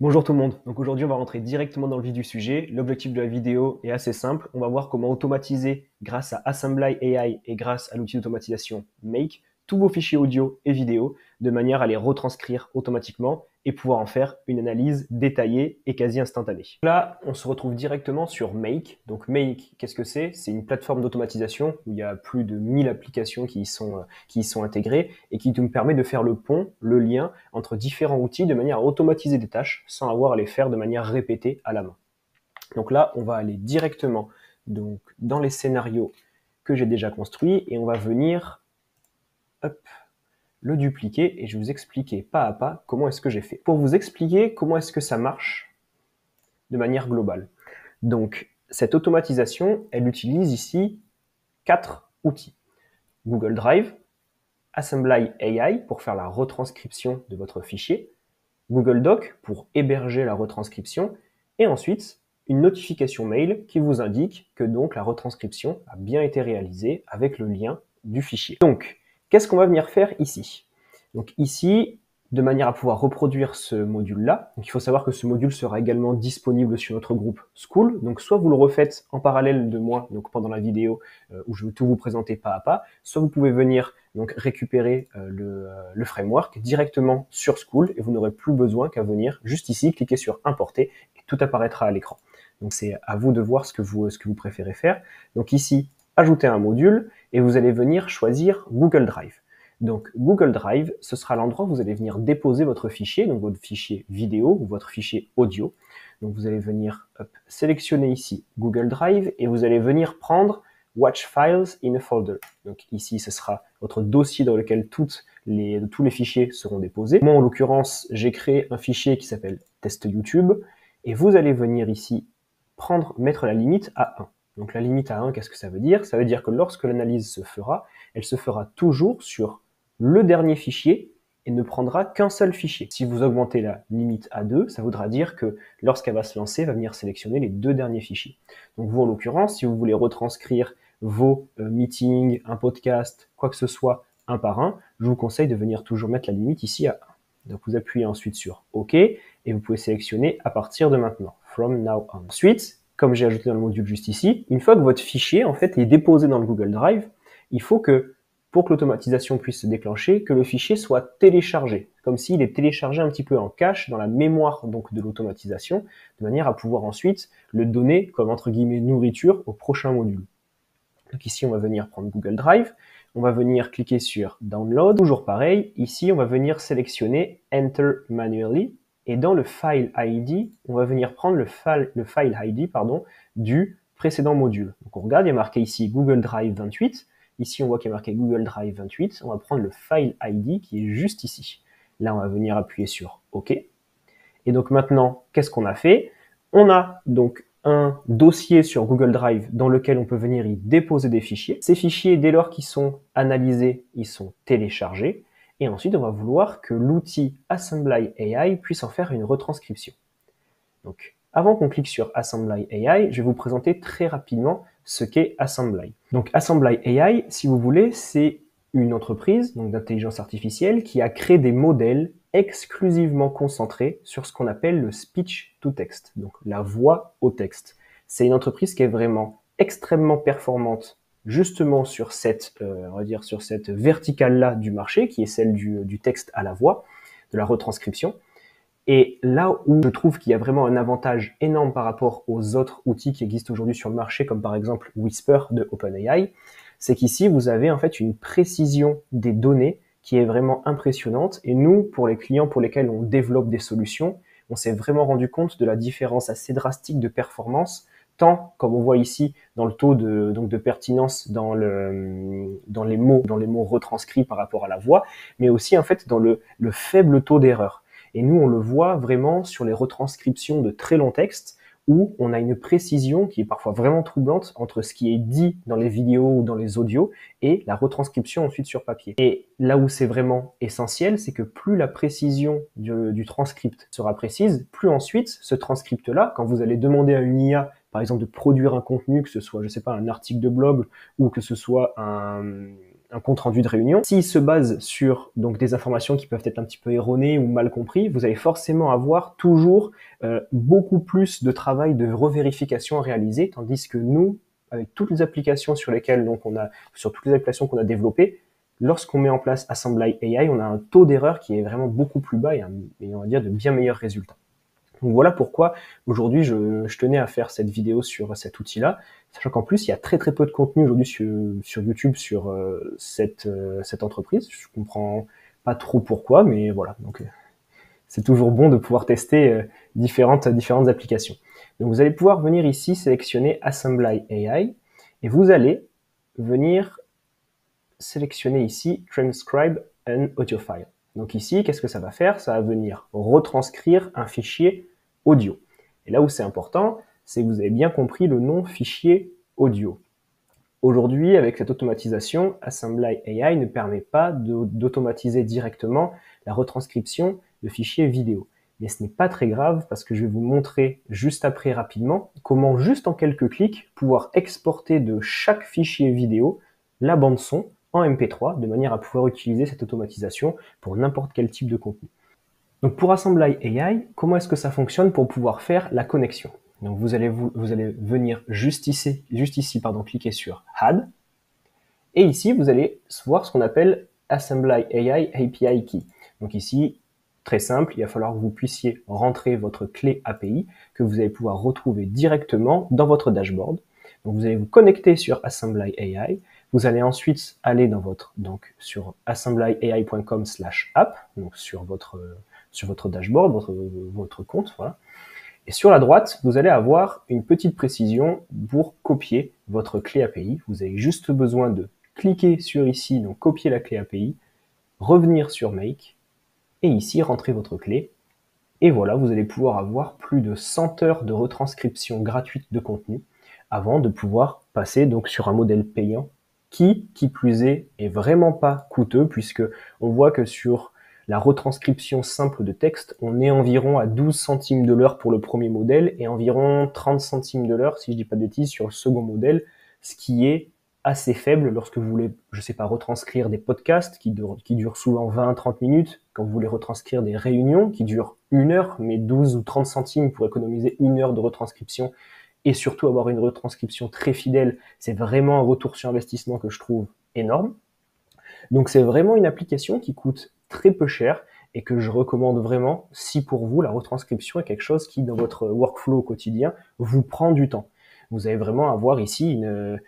Bonjour tout le monde. Donc aujourd'hui, on va rentrer directement dans le vif du sujet. L'objectif de la vidéo est assez simple. On va voir comment automatiser grâce à Assembly AI et grâce à l'outil d'automatisation Make tous vos fichiers audio et vidéo de manière à les retranscrire automatiquement et pouvoir en faire une analyse détaillée et quasi instantanée. Là, on se retrouve directement sur Make. Donc Make, qu'est-ce que c'est? C'est une plateforme d'automatisation où il y a plus de 1000 applications qui y sont intégrées et qui nous permet de faire le pont, le lien entre différents outils de manière à automatiser des tâches sans avoir à les faire de manière répétée à la main. Donc là, on va aller directement donc, dans les scénarios que j'ai déjà construits et on va venir le dupliquer et je vais vous expliquer pas à pas comment est-ce que j'ai fait. Pour vous expliquer comment est-ce que ça marche de manière globale. Donc, cette automatisation, elle utilise ici 4 outils. Google Drive, Assembly AI pour faire la retranscription de votre fichier, Google Doc pour héberger la retranscription, et ensuite une notification mail qui vous indique que donc la retranscription a bien été réalisée avec le lien du fichier. Donc, qu'est-ce qu'on va venir faire ici? Donc ici, de manière à pouvoir reproduire ce module-là, il faut savoir que ce module sera également disponible sur notre groupe School. Donc soit vous le refaites en parallèle de moi, donc pendant la vidéo où je vais tout vous présenter pas à pas, soit vous pouvez venir donc récupérer le framework directement sur School et vous n'aurez plus besoin qu'à venir juste ici, cliquer sur importer et tout apparaîtra à l'écran. Donc c'est à vous de voir ce que vous préférez faire. Donc ici, ajouter un module et vous allez venir choisir Google Drive. Donc Google Drive, ce sera l'endroit où vous allez venir déposer votre fichier, donc votre fichier vidéo ou votre fichier audio. Donc vous allez venir sélectionner ici Google Drive et vous allez venir prendre Watch Files in a Folder. Donc ici, ce sera votre dossier dans lequel tous les fichiers seront déposés. Moi, en l'occurrence, j'ai créé un fichier qui s'appelle Test YouTube et vous allez venir ici mettre la limite à 1. Donc la limite à 1, qu'est-ce que ça veut dire? Ça veut dire que lorsque l'analyse se fera, elle se fera toujours sur le dernier fichier et ne prendra qu'un seul fichier. Si vous augmentez la limite à 2, ça voudra dire que lorsqu'elle va se lancer, elle va venir sélectionner les 2 derniers fichiers. Donc vous, en l'occurrence, si vous voulez retranscrire vos meetings, un podcast, quoi que ce soit, un par un, je vous conseille de venir toujours mettre la limite ici à 1. Donc vous appuyez ensuite sur OK et vous pouvez sélectionner à partir de maintenant, from now on. Ensuite, comme j'ai ajouté dans le module juste ici, une fois que votre fichier en fait est déposé dans le Google Drive, il faut que pour que l'automatisation puisse se déclencher, que le fichier soit téléchargé, comme s'il est téléchargé un petit peu en cache dans la mémoire donc de l'automatisation, de manière à pouvoir ensuite le donner comme entre guillemets nourriture au prochain module. Donc ici, on va venir prendre Google Drive, on va venir cliquer sur Download, toujours pareil, ici on va venir sélectionner Enter Manually, et dans le File ID, on va venir prendre le file ID du précédent module. Donc on regarde, il y a marqué ici Google Drive 28, ici on voit qu'il y a marqué Google Drive 28, on va prendre le File ID qui est juste ici. Là, on va venir appuyer sur OK. Et donc maintenant, qu'est-ce qu'on a fait? On a donc un dossier sur Google Drive dans lequel on peut venir y déposer des fichiers. Ces fichiers, dès lors qu'ils sont analysés, ils sont téléchargés. Et ensuite, on va vouloir que l'outil Assembly AI puisse en faire une retranscription. Donc, avant qu'on clique sur Assembly AI, je vais vous présenter très rapidement ce qu'est Assembly. Donc, Assembly AI, si vous voulez, c'est une entreprise d'intelligence artificielle qui a créé des modèles exclusivement concentrés sur ce qu'on appelle le speech to text, donc la voix au texte. C'est une entreprise qui est vraiment extrêmement performante justement sur cette, on va dire sur cette verticale-là du marché, qui est celle du texte à la voix, de la retranscription. Et là où je trouve qu'il y a vraiment un avantage énorme par rapport aux autres outils qui existent aujourd'hui sur le marché, comme par exemple Whisper de OpenAI, c'est qu'ici, vous avez en fait une précision des données qui est vraiment impressionnante. Et nous, pour les clients pour lesquels on développe des solutions, on s'est vraiment rendu compte de la différence assez drastique de performance, tant, comme on voit ici, dans le taux de pertinence dans les mots retranscrits par rapport à la voix, mais aussi en fait dans le faible taux d'erreur. Et nous, on le voit vraiment sur les retranscriptions de très longs textes où on a une précision qui est parfois vraiment troublante entre ce qui est dit dans les vidéos ou dans les audios et la retranscription ensuite sur papier. Et là où c'est vraiment essentiel, c'est que plus la précision du transcript sera précise, plus ensuite ce transcript-là, quand vous allez demander à une IA, par exemple, de produire un contenu, que ce soit, je sais pas, un article de blog ou que ce soit un compte-rendu de réunion, s'il se base sur donc des informations qui peuvent être un petit peu erronées ou mal compris, vous allez forcément avoir toujours beaucoup plus de travail de revérification à réaliser, tandis que nous, avec toutes les applications sur lesquelles sur toutes les applications qu'on a développées, lorsqu'on met en place Assembly AI, on a un taux d'erreur qui est vraiment beaucoup plus bas et on va dire de bien meilleurs résultats. Donc voilà pourquoi aujourd'hui je tenais à faire cette vidéo sur cet outil-là, sachant qu'en plus il y a très peu de contenu aujourd'hui sur YouTube sur cette entreprise. Je comprends pas trop pourquoi, mais voilà. Donc c'est toujours bon de pouvoir tester différentes applications. Donc vous allez pouvoir venir ici sélectionner Assembly AI et vous allez venir sélectionner ici Transcribe an Audio File. Donc ici, qu'est-ce que ça va faire? Ça va venir retranscrire un fichier audio. Et là où c'est important, c'est que vous avez bien compris le nom fichier audio. Aujourd'hui, avec cette automatisation, Assembly AI ne permet pas d'automatiser directement la retranscription de fichiers vidéo. Mais ce n'est pas très grave parce que je vais vous montrer juste après rapidement comment, juste en quelques clics, pouvoir exporter de chaque fichier vidéo la bande son en MP3 de manière à pouvoir utiliser cette automatisation pour n'importe quel type de contenu. Donc pour Assembly AI, comment est-ce que ça fonctionne pour pouvoir faire la connexion? Donc vous allez venir juste ici, cliquer sur Add. Et ici, vous allez voir ce qu'on appelle Assembly AI API Key. Donc ici, très simple, il va falloir que vous puissiez rentrer votre clé API que vous allez pouvoir retrouver directement dans votre dashboard. Donc vous allez vous connecter sur Assembly AI. Vous allez ensuite aller sur assemblyai.com/app, donc sur votre dashboard, votre compte, voilà. Et sur la droite, vous allez avoir une petite précision pour copier votre clé API. Vous avez juste besoin de cliquer sur ici, donc copier la clé API, revenir sur Make, et ici, rentrer votre clé. Et voilà, vous allez pouvoir avoir plus de 100 heures de retranscription gratuite de contenu avant de pouvoir passer donc sur un modèle payant qui plus est vraiment pas coûteux puisque on voit que sur la retranscription simple de texte, on est environ à 12 centimes de l'heure pour le premier modèle et environ 30 centimes de l'heure, si je dis pas de bêtises, sur le second modèle, ce qui est assez faible lorsque vous voulez, je sais pas, retranscrire des podcasts qui durent souvent 20-30 minutes, quand vous voulez retranscrire des réunions qui durent 1 heure, mais 12 ou 30 centimes pour économiser 1 heure de retranscription et surtout avoir une retranscription très fidèle, c'est vraiment un retour sur investissement que je trouve énorme. Donc c'est vraiment une application qui coûte très peu cher et que je recommande vraiment si pour vous la retranscription est quelque chose qui dans votre workflow au quotidien vous prend du temps. Vous allez vraiment avoir ici une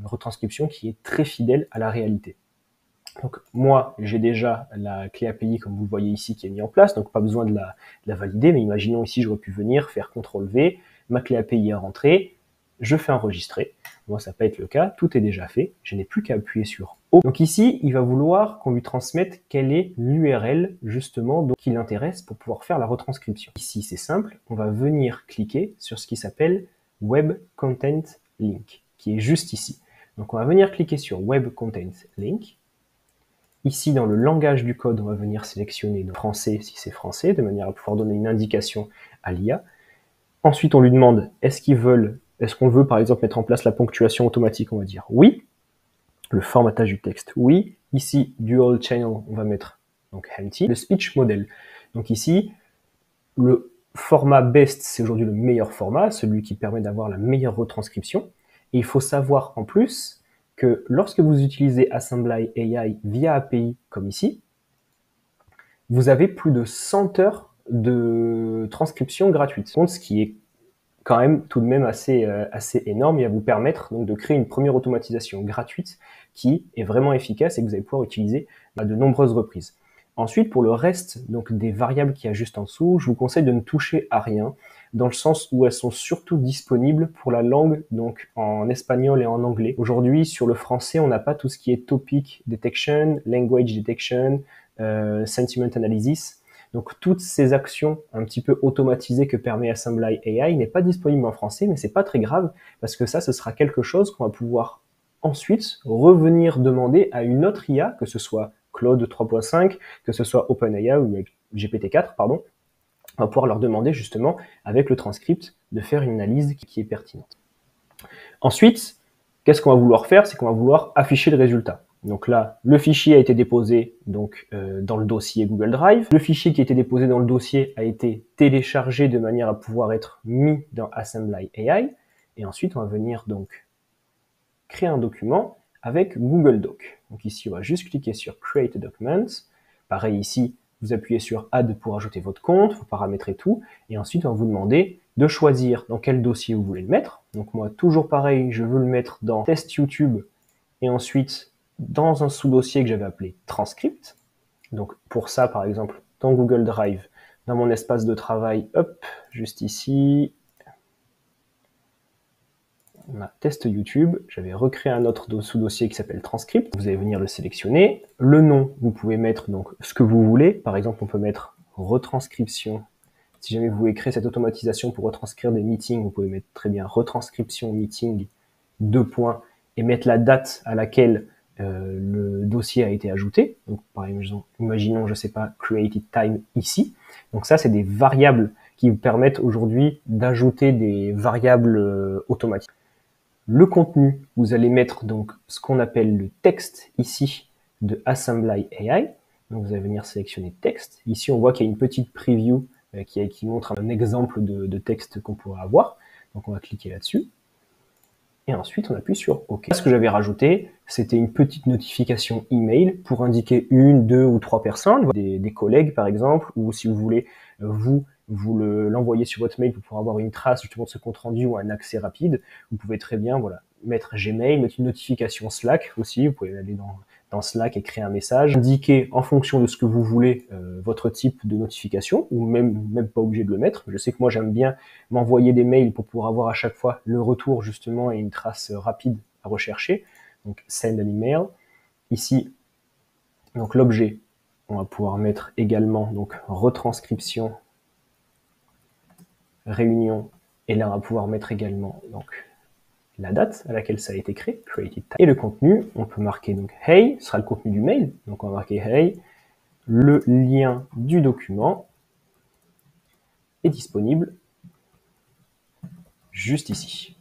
retranscription qui est très fidèle à la réalité. Donc moi, j'ai déjà la clé API comme vous le voyez ici qui est mise en place, donc pas besoin de la valider, mais imaginons ici j'aurais pu venir faire CTRL-V, ma clé API est rentrée, je fais enregistrer. Moi, ça peut être le cas, tout est déjà fait, je n'ai plus qu'à appuyer sur O. Donc ici, il va vouloir qu'on lui transmette quelle est l'URL justement qui l'intéresse pour pouvoir faire la retranscription. Ici, c'est simple, on va venir cliquer sur ce qui s'appelle Web Content Link, qui est juste ici. Donc on va venir cliquer sur Web Content Link. Ici, dans le langage du code, on va venir sélectionner le français si c'est français, de manière à pouvoir donner une indication à l'IA. Ensuite, on lui demande est-ce qu'on veut par exemple mettre en place la ponctuation automatique, on va dire oui. Le formatage du texte, oui. Ici, Dual Channel, on va mettre donc empty. Le speech model. Donc ici, le format best, c'est aujourd'hui le meilleur format, celui qui permet d'avoir la meilleure retranscription. Et il faut savoir en plus que lorsque vous utilisez Assembly AI via API comme ici, vous avez plus de 100 heures de transcription gratuite, ce qui est quand même tout de même assez énorme et va vous permettre donc de créer une première automatisation gratuite qui est vraiment efficace et que vous allez pouvoir utiliser à de nombreuses reprises. Ensuite, pour le reste donc des variables qu'il y a juste en dessous, je vous conseille de ne toucher à rien, dans le sens où elles sont surtout disponibles pour la langue, donc en espagnol et en anglais. Aujourd'hui, sur le français, on n'a pas tout ce qui est topic detection, language detection, sentiment analysis. Donc toutes ces actions un petit peu automatisées que permet Assembly AI n'est pas disponible en français, mais c'est pas très grave parce que ça, ce sera quelque chose qu'on va pouvoir ensuite revenir demander à une autre IA, que ce soit Claude 3.5, que ce soit OpenAI ou GPT-4, pardon. On va pouvoir leur demander justement, avec le transcript, de faire une analyse qui est pertinente. Ensuite, qu'est-ce qu'on va vouloir faire? C'est qu'on va vouloir afficher le résultat. Donc là, le fichier a été déposé donc, dans le dossier Google Drive. Le fichier qui a été déposé dans le dossier a été téléchargé de manière à pouvoir être mis dans Assembly AI. Et ensuite, on va venir donc créer un document avec Google Doc. Donc ici, on va juste cliquer sur Create a Document. Pareil ici, vous appuyez sur Add pour ajouter votre compte, vous paramétrez tout. Et ensuite, on va vous demander de choisir dans quel dossier vous voulez le mettre. Donc moi, toujours pareil, je veux le mettre dans Test YouTube et ensuite dans un sous-dossier que j'avais appelé Transcript. Donc pour ça, par exemple, dans Google Drive, dans mon espace de travail, hop, juste ici, on a Test YouTube, j'avais recréé un autre sous-dossier qui s'appelle Transcript. Vous allez venir le sélectionner. Le nom, vous pouvez mettre donc ce que vous voulez. Par exemple, on peut mettre retranscription. Si jamais vous voulez créer cette automatisation pour retranscrire des meetings, vous pouvez mettre très bien retranscription meeting, 2 points, et mettre la date à laquelle le dossier a été ajouté. Donc, par exemple, imaginons, je sais pas, created time ici. Donc ça, c'est des variables qui vous permettent aujourd'hui d'ajouter des variables automatiques. Le contenu, vous allez mettre donc ce qu'on appelle le texte ici de Assembly AI. Donc vous allez venir sélectionner texte. Ici, on voit qu'il y a une petite preview qui montre un exemple de texte qu'on pourrait avoir. Donc on va cliquer là-dessus. Et ensuite, on appuie sur OK. Ce que j'avais rajouté, c'était une petite notification email pour indiquer 1, 2 ou 3 personnes, des collègues par exemple, ou si vous voulez, vous l'envoyer sur votre mail pour pouvoir avoir une trace justement de ce compte rendu ou un accès rapide. Vous pouvez très bien mettre Gmail, mettre une notification Slack aussi. Vous pouvez aller dans Slack et créer un message, indiquer en fonction de ce que vous voulez votre type de notification, ou même pas obligé de le mettre. Je sais que moi j'aime bien m'envoyer des mails pour pouvoir avoir à chaque fois le retour justement et une trace rapide à rechercher. Donc send an email. Ici, donc l'objet, on va pouvoir mettre également donc retranscription, réunion, et là on va pouvoir mettre également donc la date à laquelle ça a été créé, created time. Et le contenu, on peut marquer donc hey, ce sera le contenu du mail, donc on va marquer hey, le lien du document est disponible juste ici.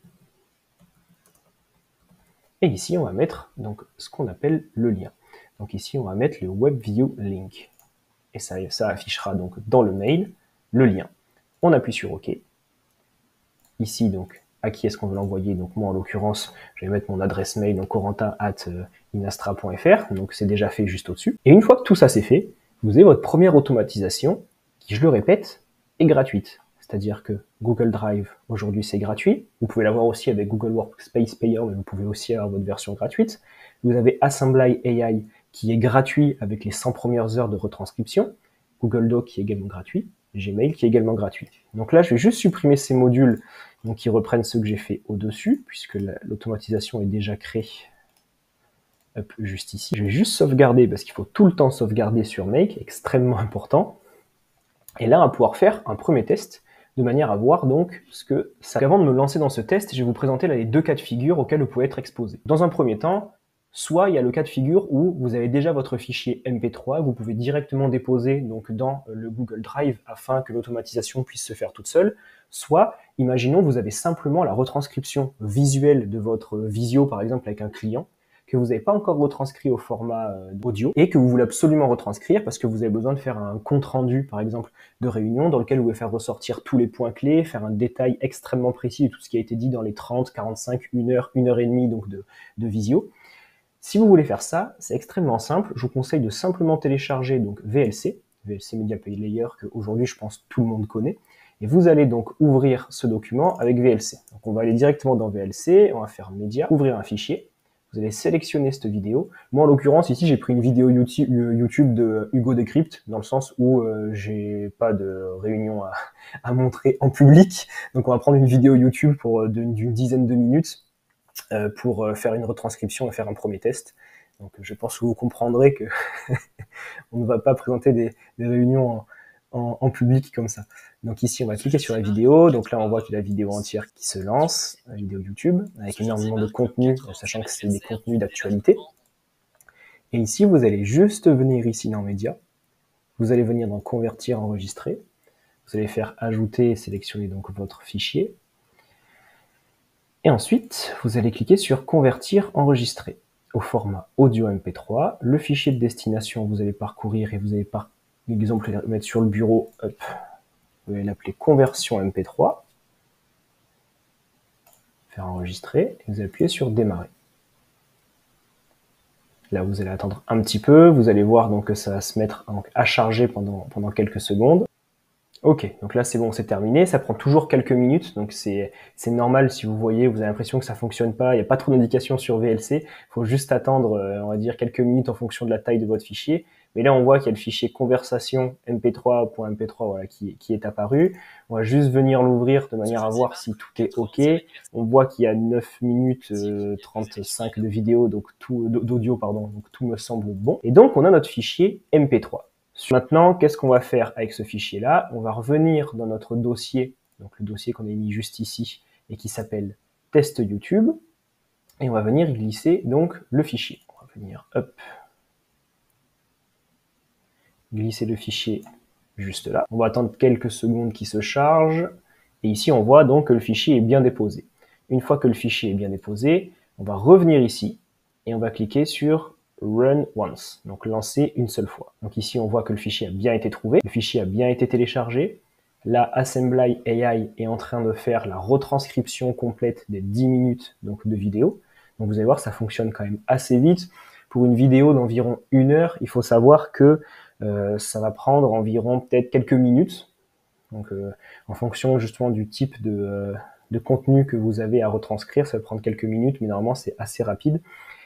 Et ici, on va mettre donc ce qu'on appelle le lien. Donc ici, on va mettre le WebView Link. Et ça affichera donc dans le mail le lien. On appuie sur OK. Ici, donc, à qui est-ce qu'on veut l'envoyer? Donc moi, en l'occurrence, je vais mettre mon adresse mail, donc corentin@inastra.fr. Donc c'est déjà fait juste au-dessus. Et une fois que tout ça c'est fait, vous avez votre première automatisation qui, je le répète, est gratuite. C'est-à-dire que Google Drive, aujourd'hui, c'est gratuit. Vous pouvez l'avoir aussi avec Google Workspace Payant, mais vous pouvez aussi avoir votre version gratuite. Vous avez Assembly AI qui est gratuit avec les 100 premières heures de retranscription. Google Doc qui est également gratuit. Gmail qui est également gratuit. Donc là, je vais juste supprimer ces modules donc qui reprennent ceux que j'ai fait au-dessus, puisque l'automatisation est déjà créée. Hop, juste ici. Je vais juste sauvegarder, parce qu'il faut tout le temps sauvegarder sur Make, extrêmement important. Et là, on va pouvoir faire un premier test, de manière à voir donc ce que ça... Avant de me lancer dans ce test, je vais vous présenter là les 2 cas de figure auxquels vous pouvez être exposé. Dans un premier temps, soit il y a le cas de figure où vous avez déjà votre fichier MP3, vous pouvez directement déposer donc dans le Google Drive afin que l'automatisation puisse se faire toute seule. Soit, imaginons, vous avez simplement la retranscription visuelle de votre visio, par exemple, avec un client, que vous n'avez pas encore retranscrit au format audio et que vous voulez absolument retranscrire parce que vous avez besoin de faire un compte rendu, par exemple, de réunion dans lequel vous pouvez faire ressortir tous les points clés, faire un détail extrêmement précis de tout ce qui a été dit dans les 30, 45, 1 heure, 1 heure et demie donc de visio. Si vous voulez faire ça, c'est extrêmement simple. Je vous conseille de simplement télécharger donc VLC Media Player, que aujourd'hui je pense tout le monde connaît. Et vous allez donc ouvrir ce document avec VLC. Donc on va aller directement dans VLC, on va faire Média, ouvrir un fichier. Vous allez sélectionner cette vidéo. Moi, en l'occurrence, ici, j'ai pris une vidéo YouTube de Hugo Décrypte, dans le sens où j'ai pas de réunion à montrer en public. Donc, on va prendre une vidéo YouTube d'une dizaine de minutes pour faire une retranscription et faire un premier test. Donc, je pense que vous comprendrez que on ne va pas présenter des réunions en public comme ça. Donc ici, on va cliquer sur la vidéo. Donc là, on voit que la vidéo entière qui se lance, la vidéo YouTube, avec énormément de contenu, sachant que c'est des contenus d'actualité. Et ici, vous allez juste venir ici dans Média. Vous allez venir dans Convertir, enregistrer. Vous allez faire Ajouter et sélectionner donc votre fichier. Et ensuite, vous allez cliquer sur Convertir, enregistrer. au format audio MP3. Le fichier de destination, vous allez parcourir et vous allez par exemple le mettre sur le bureau. Hop, vous allez l'appeler conversion MP3. Faire enregistrer et vous appuyez sur démarrer. Là, vous allez attendre un petit peu. Vous allez voir donc que ça va se mettre à charger pendant quelques secondes. Ok, donc là c'est bon, c'est terminé. Ça prend toujours quelques minutes, donc c'est normal si vous voyez, vous avez l'impression que ça fonctionne pas, il n'y a pas trop d'indications sur VLC. Il faut juste attendre, on va dire, quelques minutes en fonction de la taille de votre fichier. Mais là, on voit qu'il y a le fichier conversation mp3.mp3 voilà, qui est apparu. On va juste venir l'ouvrir de manière à voir si tout est OK. On voit qu'il y a 9 minutes 35 de vidéo, donc d'audio, pardon, donc tout me semble bon. Et donc, on a notre fichier mp3. Maintenant, qu'est-ce qu'on va faire avec ce fichier-là? On va revenir dans notre dossier, donc le dossier qu'on a mis juste ici, et qui s'appelle test YouTube, et on va venir y glisser donc le fichier. On va venir, hop, glisser le fichier juste là. On va attendre quelques secondes qu'il se charge, et ici on voit donc que le fichier est bien déposé. Une fois que le fichier est bien déposé, on va revenir ici, et on va cliquer sur Run Once, donc lancer une seule fois. Donc ici, on voit que le fichier a bien été trouvé, le fichier a bien été téléchargé. Là, Assembly AI est en train de faire la retranscription complète des 10 minutes donc, de vidéo. Donc vous allez voir, ça fonctionne quand même assez vite. Pour une vidéo d'environ 1 heure, il faut savoir que ça va prendre environ peut-être quelques minutes. Donc en fonction justement du type de contenu que vous avez à retranscrire, ça va prendre quelques minutes, mais normalement c'est assez rapide.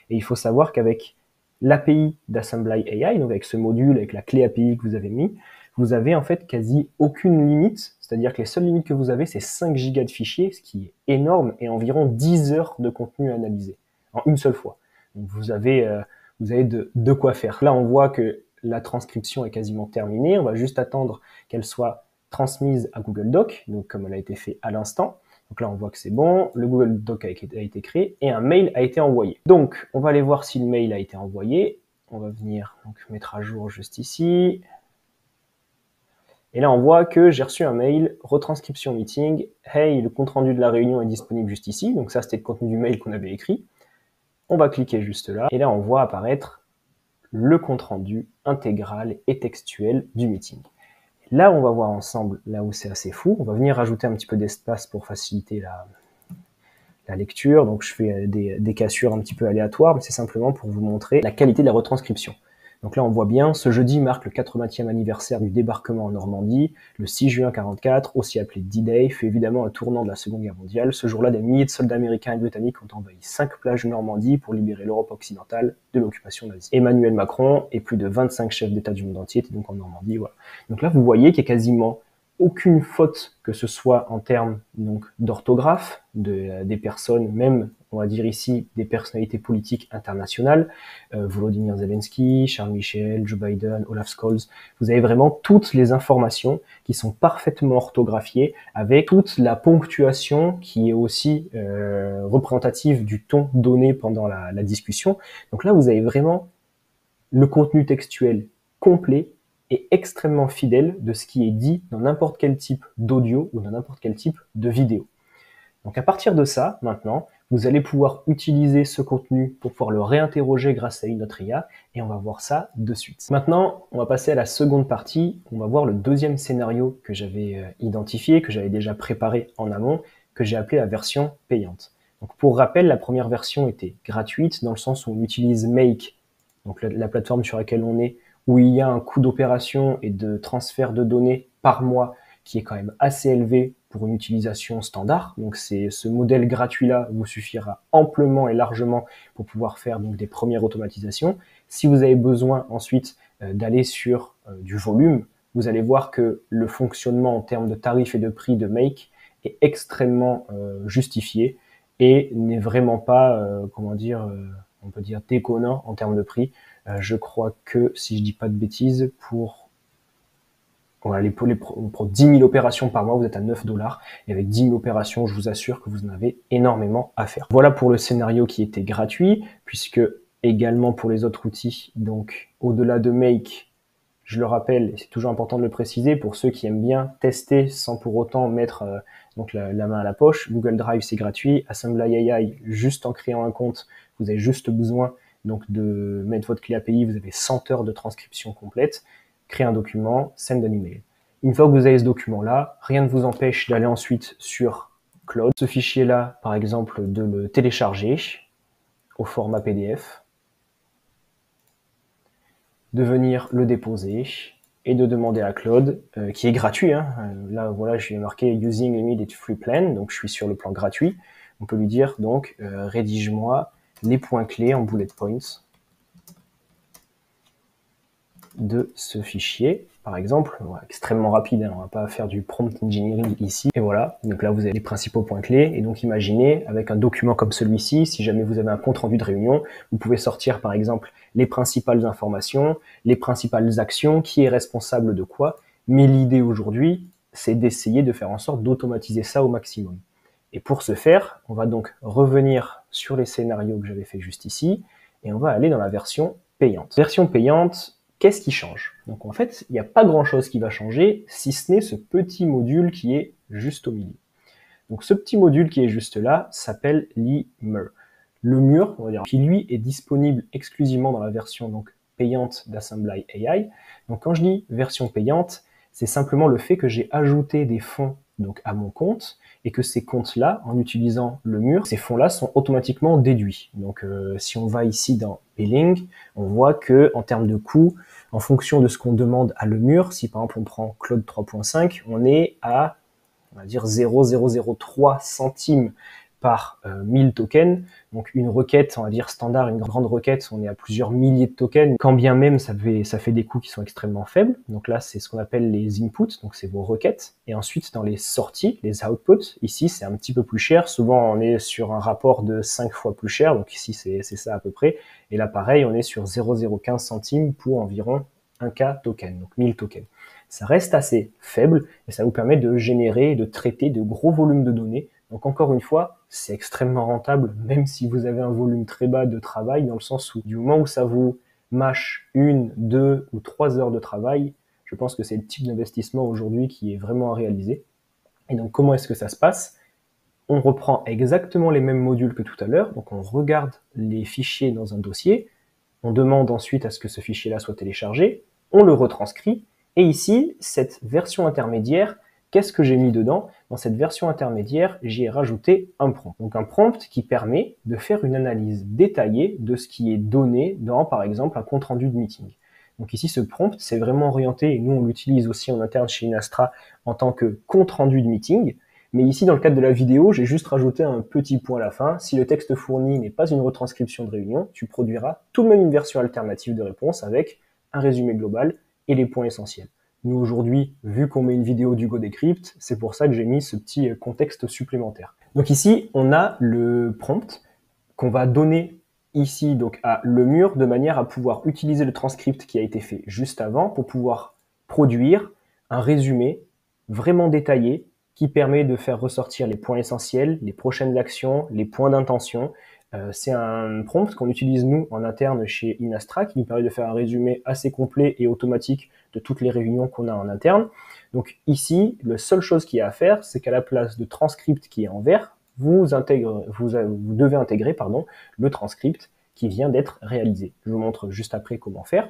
Et il faut savoir qu'avec l'API d'Assembly AI, donc avec ce module, avec la clé API que vous avez mis, vous avez en fait quasi aucune limite, c'est-à-dire que les seules limites que vous avez, c'est 5 gigas de fichiers, ce qui est énorme, et environ 10 heures de contenu analysé, en une seule fois. Donc vous avez de quoi faire. Là, on voit que la transcription est quasiment terminée, on va juste attendre qu'elle soit transmise à Google Doc, donc comme elle a été fait à l'instant. Donc là, on voit que c'est bon, le Google Doc a été créé et un mail a été envoyé. Donc, on va aller voir si le mail a été envoyé. On va venir donc, mettre à jour juste ici. Et là, on voit que j'ai reçu un mail, retranscription meeting. Hey, le compte-rendu de la réunion est disponible juste ici. Donc ça, c'était le contenu du mail qu'on avait écrit. On va cliquer juste là. Et là, on voit apparaître le compte-rendu intégral et textuel du meeting. Là, on va voir ensemble, là où c'est assez fou, on va venir rajouter un petit peu d'espace pour faciliter la lecture. Donc, je fais des cassures un petit peu aléatoires, mais c'est simplement pour vous montrer la qualité de la retranscription. Donc là, on voit bien, ce jeudi marque le 80e anniversaire du débarquement en Normandie. Le 6 juin 1944, aussi appelé D-Day, fut évidemment un tournant de la Seconde Guerre mondiale. Ce jour-là, des milliers de soldats américains et britanniques ont envahi 5 plages de Normandie pour libérer l'Europe occidentale de l'occupation nazie. Emmanuel Macron et plus de 25 chefs d'État du monde entier étaient donc en Normandie. Voilà. Donc là, vous voyez qu'il y a quasiment aucune faute, que ce soit en termes donc d'orthographe, des personnes, même on va dire ici des personnalités politiques internationales, Volodymyr Zelensky, Charles Michel, Joe Biden, Olaf Scholz. Vous avez vraiment toutes les informations qui sont parfaitement orthographiées, avec toute la ponctuation qui est aussi représentative du ton donné pendant la discussion. Donc là, vous avez vraiment le contenu textuel complet et extrêmement fidèle de ce qui est dit dans n'importe quel type d'audio ou dans n'importe quel type de vidéo. Donc à partir de ça, maintenant, vous allez pouvoir utiliser ce contenu pour pouvoir le réinterroger grâce à une autre IA, et on va voir ça de suite. Maintenant, on va passer à la seconde partie. On va voir le deuxième scénario que j'avais identifié, que j'avais déjà préparé en amont, que j'ai appelé la version payante. Donc pour rappel, la première version était gratuite dans le sens où on utilise Make, donc la plateforme sur laquelle on est, où il y a un coût d'opération et de transfert de données par mois qui est quand même assez élevé pour une utilisation standard. Donc ce modèle gratuit-là vous suffira amplement et largement pour pouvoir faire donc des premières automatisations. Si vous avez besoin ensuite d'aller sur du volume, vous allez voir que le fonctionnement en termes de tarifs et de prix de Make est extrêmement justifié et n'est vraiment pas, on peut dire déconnant en termes de prix. Je crois que, si je dis pas de bêtises, pour 10 000 opérations par mois, vous êtes à 9 $. Et avec 10 000 opérations, je vous assure que vous en avez énormément à faire. Voilà pour le scénario qui était gratuit, puisque également pour les autres outils, donc au-delà de Make, je le rappelle, et c'est toujours important de le préciser, pour ceux qui aiment bien tester sans pour autant mettre donc la main à la poche, Google Drive c'est gratuit, Assembly AI, juste en créant un compte, vous avez juste besoin donc de mettre votre clé API, vous avez 100 heures de transcription complète, créer un document, send an email. Une fois que vous avez ce document-là, rien ne vous empêche d'aller ensuite sur Claude, ce fichier-là, par exemple, de le télécharger au format PDF, de venir le déposer et de demander à Claude, qui est gratuit, hein. Là, voilà, je lui ai marqué Using Immediate Free Plan, donc je suis sur le plan gratuit. On peut lui dire, donc, rédige-moi les points clés en bullet points de ce fichier, par exemple. Voilà, extrêmement rapide, hein, on va pas faire du prompt engineering ici. Et voilà, donc là vous avez les principaux points clés. Et donc imaginez, avec un document comme celui-ci, si jamais vous avez un compte-rendu de réunion, vous pouvez sortir par exemple les principales informations, les principales actions, qui est responsable de quoi. Mais l'idée aujourd'hui, c'est d'essayer de faire en sorte d'automatiser ça au maximum. Et pour ce faire, on va donc revenir sur les scénarios que j'avais fait juste ici, et on va aller dans la version payante. Version payante, qu'est-ce qui change? Donc en fait, il n'y a pas grand-chose qui va changer, si ce n'est ce petit module qui est juste au milieu. Donc ce petit module qui est juste là s'appelle l'e-mur. Le mur, on va dire, qui lui est disponible exclusivement dans la version donc payante d'Assembly AI. Donc quand je dis version payante, c'est simplement le fait que j'ai ajouté des fonds donc à mon compte et que ces comptes-là, en utilisant le mur, ces fonds-là sont automatiquement déduits. Donc si on va ici dans Billing, on voit que en termes de coûts, en fonction de ce qu'on demande à le mur, si par exemple on prend Claude 3.5, on est à, on va dire 0,003 centimes par 1000 tokens. Donc une requête, on va dire standard, une grande requête, on est à plusieurs milliers de tokens. Quand bien même, ça fait des coûts qui sont extrêmement faibles. Donc là, c'est ce qu'on appelle les inputs, donc c'est vos requêtes. Et ensuite, dans les sorties, les outputs, ici, c'est un petit peu plus cher. Souvent, on est sur un rapport de 5 fois plus cher. Donc ici, c'est ça à peu près. Et là, pareil, on est sur 0,015 centimes pour environ 1K token, donc 1000 tokens. Ça reste assez faible et ça vous permet de générer et de traiter de gros volumes de données. Donc encore une fois, c'est extrêmement rentable, même si vous avez un volume très bas de travail, dans le sens où du moment où ça vous mâche 1, 2 ou 3 heures de travail, je pense que c'est le type d'investissement aujourd'hui qui est vraiment à réaliser. Et donc comment est-ce que ça se passe? On reprend exactement les mêmes modules que tout à l'heure, donc on regarde les fichiers dans un dossier, on demande ensuite à ce que ce fichier-là soit téléchargé, on le retranscrit, et ici, cette version intermédiaire, qu'est-ce que j'ai mis dedans? Dans cette version intermédiaire, j'y ai rajouté un prompt. Donc un prompt qui permet de faire une analyse détaillée de ce qui est donné dans, par exemple, un compte-rendu de meeting. Donc ici, ce prompt, c'est vraiment orienté, et nous on l'utilise aussi en interne chez Inastra en tant que compte-rendu de meeting. Mais ici, dans le cadre de la vidéo, j'ai juste rajouté un petit point à la fin. Si le texte fourni n'est pas une retranscription de réunion, tu produiras tout de même une version alternative de réponse avec un résumé global et les points essentiels. Nous, aujourd'hui, vu qu'on met une vidéo du GoDecrypt, c'est pour ça que j'ai mis ce petit contexte supplémentaire. Donc ici, on a le prompt qu'on va donner ici donc à le mur de manière à pouvoir utiliser le transcript qui a été fait juste avant pour pouvoir produire un résumé vraiment détaillé qui permet de faire ressortir les points essentiels, les prochaines actions, les points d'intention. C'est un prompt qu'on utilise nous en interne chez Inastra qui nous permet de faire un résumé assez complet et automatique de toutes les réunions qu'on a en interne. Donc ici, la seule chose qu'il y a à faire, c'est qu'à la place de transcript qui est en vert, vous devez intégrer le transcript qui vient d'être réalisé. Je vous montre juste après comment faire.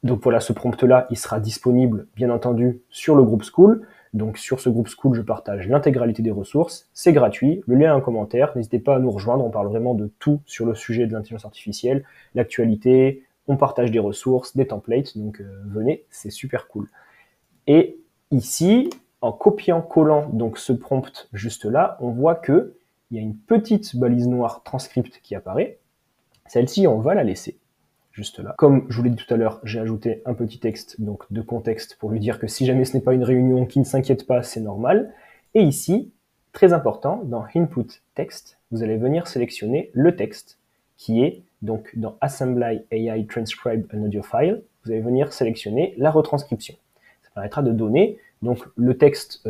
Donc voilà, ce prompt-là, il sera disponible, bien entendu, sur le groupe School. Donc sur ce groupe School, je partage l'intégralité des ressources. C'est gratuit, le lien est en commentaire. N'hésitez pas à nous rejoindre, on parle vraiment de tout sur le sujet de l'intelligence artificielle, l'actualité, on partage des ressources, des templates, donc venez, c'est super cool. Et ici, en copiant-collant donc ce prompt juste là, on voit que il y a une petite balise noire transcript qui apparaît. Celle-ci, on va la laisser juste là. Comme je vous l'ai dit tout à l'heure, j'ai ajouté un petit texte donc de contexte pour lui dire que si jamais ce n'est pas une réunion, qu'il ne s'inquiète pas, c'est normal. Et ici, très important, dans Input Text, vous allez venir sélectionner le texte qui est donc dans Assembly AI Transcribe an Audio File. Vous allez venir sélectionner la retranscription. Ça permettra de donner donc le texte,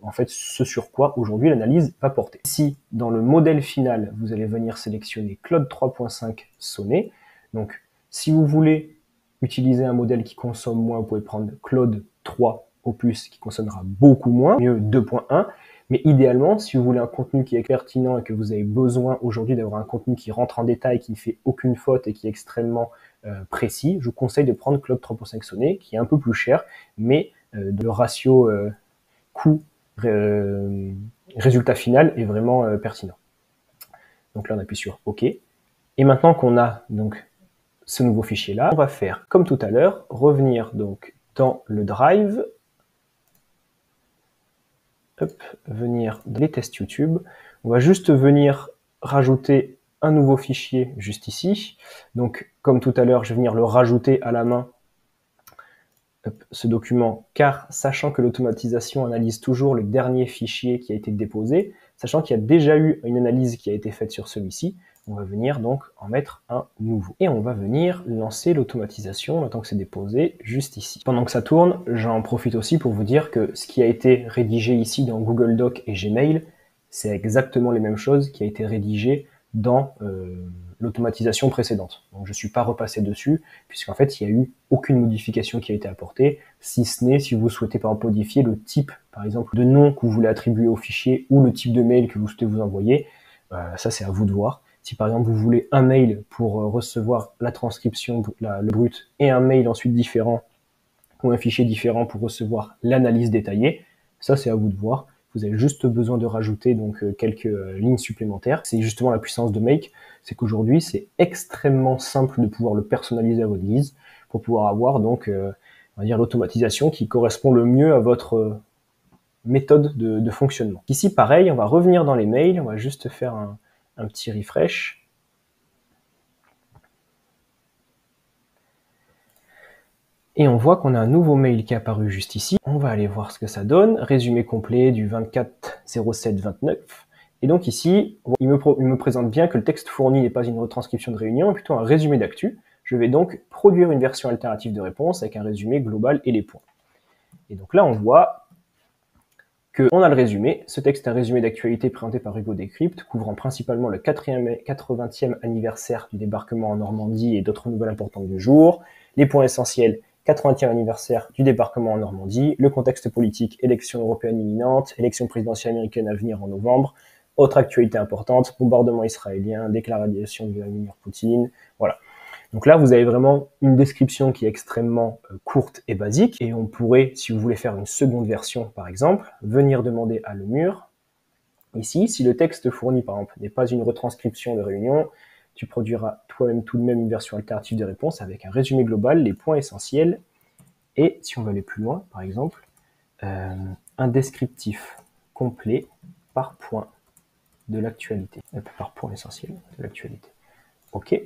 en fait, ce sur quoi aujourd'hui l'analyse va porter. Ici, dans le modèle final, vous allez venir sélectionner Claude 3.5 Sonnet. Donc, si vous voulez utiliser un modèle qui consomme moins, vous pouvez prendre Claude 3 Opus qui consommera beaucoup moins, mieux 2.1. Mais idéalement, si vous voulez un contenu qui est pertinent et que vous avez besoin aujourd'hui d'avoir un contenu qui rentre en détail, qui ne fait aucune faute et qui est extrêmement précis, je vous conseille de prendre Claude 3.5 Sonnet, qui est un peu plus cher, mais le ratio coût résultat final est vraiment pertinent. Donc là, on appuie sur OK. Et maintenant qu'on a donc ce nouveau fichier-là, on va faire, comme tout à l'heure, revenir donc dans le Drive, venir dans les tests YouTube. On va juste venir rajouter un nouveau fichier juste ici. Donc, comme tout à l'heure, je vais venir le rajouter à la main, ce document, car sachant que l'automatisation analyse toujours le dernier fichier qui a été déposé, sachant qu'il y a déjà eu une analyse qui a été faite sur celui-ci, on va venir donc en mettre un nouveau. Et on va venir lancer l'automatisation maintenant que c'est déposé juste ici. Pendant que ça tourne, j'en profite aussi pour vous dire que ce qui a été rédigé ici dans Google Docs et Gmail, c'est exactement les mêmes choses qui a été rédigé dans l'automatisation précédente. Donc je ne suis pas repassé dessus, puisqu'en fait, il n'y a eu aucune modification qui a été apportée, si ce n'est si vous souhaitez par exemple modifier le type, par exemple, de nom que vous voulez attribuer au fichier ou le type de mail que vous souhaitez vous envoyer. Ça, c'est à vous de voir. Si par exemple vous voulez un mail pour recevoir la transcription, le brut, et un mail ensuite différent, ou un fichier différent pour recevoir l'analyse détaillée, ça c'est à vous de voir. Vous avez juste besoin de rajouter donc quelques lignes supplémentaires. C'est justement la puissance de Make, c'est qu'aujourd'hui c'est extrêmement simple de pouvoir le personnaliser à votre guise pour pouvoir avoir donc on va dire l'automatisation qui correspond le mieux à votre méthode de fonctionnement. Ici pareil, on va revenir dans les mails, on va juste faire un petit refresh. Et on voit qu'on a un nouveau mail qui est apparu juste ici. On va aller voir ce que ça donne. Résumé complet du 24/07/29. Et donc ici, il me présente bien que le texte fourni n'est pas une retranscription de réunion, mais plutôt un résumé d'actu. Je vais donc produire une version alternative de réponse avec un résumé global et les points. Et donc là, on voit qu'on a le résumé. Ce texte est un résumé d'actualité présenté par Hugo Décrypte, couvrant principalement le 80e anniversaire du débarquement en Normandie et d'autres nouvelles importantes du jour. Les points essentiels: 80e anniversaire du débarquement en Normandie, le contexte politique, élection européenne imminente, élection présidentielle américaine à venir en novembre, autre actualité importante, bombardement israélien, déclaration de Vladimir Poutine, voilà. Donc là, vous avez vraiment une description qui est extrêmement courte et basique, et on pourrait, si vous voulez faire une seconde version par exemple, venir demander à Lemur, ici, si le texte fourni par exemple n'est pas une retranscription de réunion, tu produiras toi-même tout de même une version alternative de réponse avec un résumé global, les points essentiels, et si on veut aller plus loin, par exemple, un descriptif complet par point de l'actualité, par point essentiel de l'actualité. OK.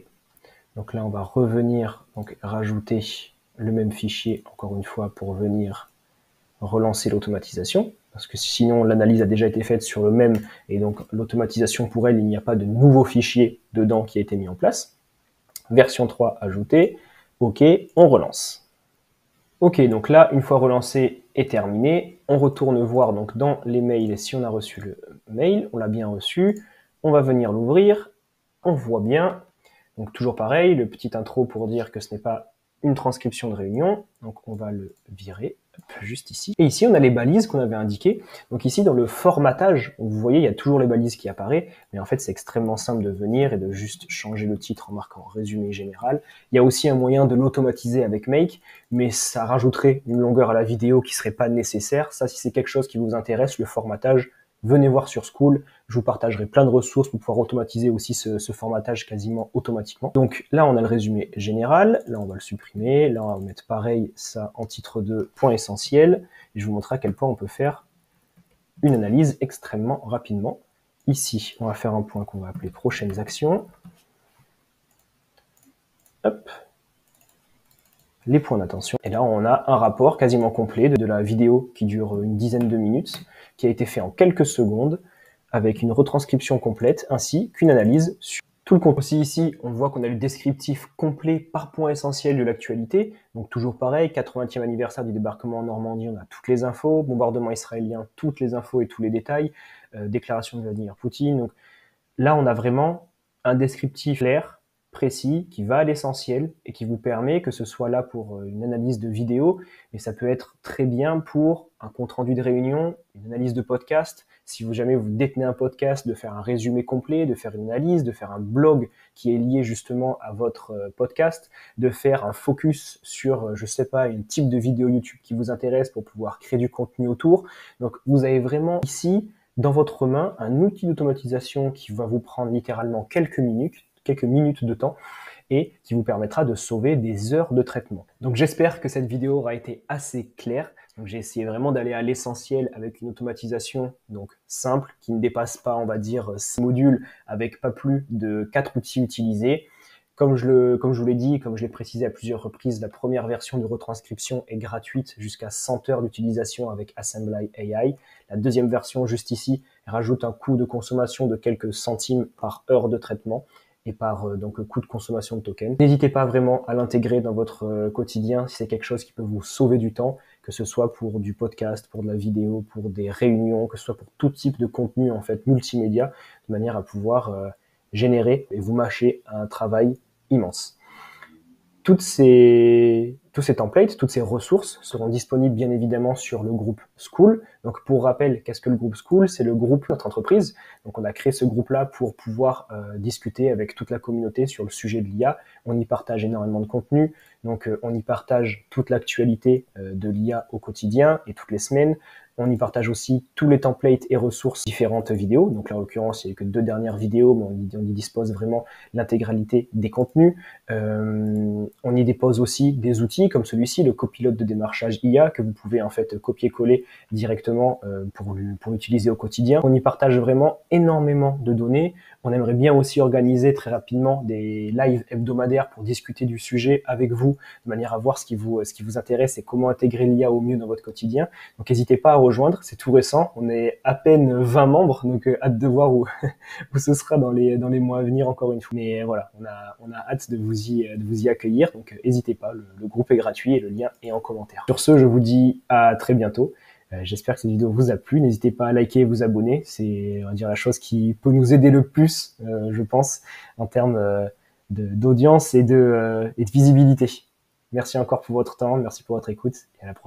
Donc là, on va revenir donc rajouter le même fichier, encore une fois, pour venir relancer l'automatisation, parce que sinon l'analyse a déjà été faite sur le même, et donc l'automatisation pour elle, il n'y a pas de nouveau fichier dedans qui a été mis en place. Version 3 ajoutée, OK, on relance. OK, donc là, une fois relancé et terminé, on retourne voir donc dans les mails si on a reçu le mail, on l'a bien reçu, on va venir l'ouvrir, on voit bien. Donc toujours pareil, le petit intro pour dire que ce n'est pas une transcription de réunion, donc on va le virer, juste ici. Et ici on a les balises qu'on avait indiquées, donc ici dans le formatage, vous voyez il y a toujours les balises qui apparaissent, mais en fait c'est extrêmement simple de venir et de juste changer le titre en marquant résumé général. Il y a aussi un moyen de l'automatiser avec Make, mais ça rajouterait une longueur à la vidéo qui serait pas nécessaire. Ça, si c'est quelque chose qui vous intéresse, le formatage, venez voir sur Skool, je vous partagerai plein de ressources pour pouvoir automatiser aussi ce formatage quasiment automatiquement. Donc là, on a le résumé général, là on va le supprimer, là on va mettre pareil ça en titre de point essentiel, et je vous montrerai à quel point on peut faire une analyse extrêmement rapidement. Ici, on va faire un point qu'on va appeler prochaines actions. Hop. Les points d'attention. Et là, on a un rapport quasiment complet de la vidéo qui dure une dizaine de minutes, qui a été fait en quelques secondes, avec une retranscription complète, ainsi qu'une analyse sur tout le contenu. Aussi ici, on voit qu'on a le descriptif complet par point essentiel de l'actualité. Donc toujours pareil, 80e anniversaire du débarquement en Normandie, on a toutes les infos, bombardement israélien, toutes les infos et tous les détails, déclaration de Vladimir Poutine. Donc là, on a vraiment un descriptif clair, précis, qui va à l'essentiel et qui vous permet, que ce soit là pour une analyse de vidéo, mais ça peut être très bien pour un compte-rendu de réunion, une analyse de podcast. Si vous jamais vous détenez un podcast, de faire un résumé complet, de faire une analyse, de faire un blog qui est lié justement à votre podcast, de faire un focus sur, je sais pas, une type de vidéo YouTube qui vous intéresse pour pouvoir créer du contenu autour. Donc, vous avez vraiment ici, dans votre main, un outil d'automatisation qui va vous prendre littéralement quelques minutes de temps et qui vous permettra de sauver des heures de traitement. Donc j'espère que cette vidéo aura été assez claire. Donc j'ai essayé vraiment d'aller à l'essentiel avec une automatisation donc simple qui ne dépasse pas, on va dire, 6 modules avec pas plus de 4 outils utilisés. Comme je vous l'ai dit, comme je l'ai précisé à plusieurs reprises, la première version de retranscription est gratuite jusqu'à 100 heures d'utilisation avec Assembly AI. La deuxième version, juste ici, rajoute un coût de consommation de quelques centimes par heure de traitement et par donc coût de consommation de tokens. N'hésitez pas vraiment à l'intégrer dans votre quotidien si c'est quelque chose qui peut vous sauver du temps, que ce soit pour du podcast, pour de la vidéo, pour des réunions, que ce soit pour tout type de contenu en fait multimédia, de manière à pouvoir générer et vous mâcher un travail immense. Tous ces templates, toutes ces ressources seront disponibles bien évidemment sur le groupe Skool. Donc pour rappel, qu'est-ce que le groupe Skool? C'est le groupe de notre entreprise. Donc on a créé ce groupe-là pour pouvoir discuter avec toute la communauté sur le sujet de l'IA. On y partage énormément de contenu. Donc on y partage toute l'actualité de l'IA au quotidien et toutes les semaines. On y partage aussi tous les templates et ressources différentes vidéos. Donc là, en l'occurrence, il n'y a que 2 dernières vidéos, mais on y dispose vraiment l'intégralité des contenus. On y dépose aussi des outils comme celui-ci, le copilote de démarchage IA, que vous pouvez en fait copier-coller directement pour utiliser au quotidien. On y partage vraiment énormément de données. On aimerait bien aussi organiser très rapidement des lives hebdomadaires pour discuter du sujet avec vous, de manière à voir ce qui vous intéresse et comment intégrer l'IA au mieux dans votre quotidien. Donc n'hésitez pas à rejoindre, c'est tout récent, on est à peine 20 membres, donc hâte de voir où ce sera dans les mois à venir encore une fois. Mais voilà, on a hâte de vous y accueillir, donc n'hésitez pas, le groupe est gratuit et le lien est en commentaire. Sur ce, je vous dis à très bientôt. J'espère que cette vidéo vous a plu. N'hésitez pas à liker et vous abonner. C'est, on va dire, la chose qui peut nous aider le plus, je pense, en termes d'audience et de visibilité. Merci encore pour votre temps, merci pour votre écoute et à la prochaine.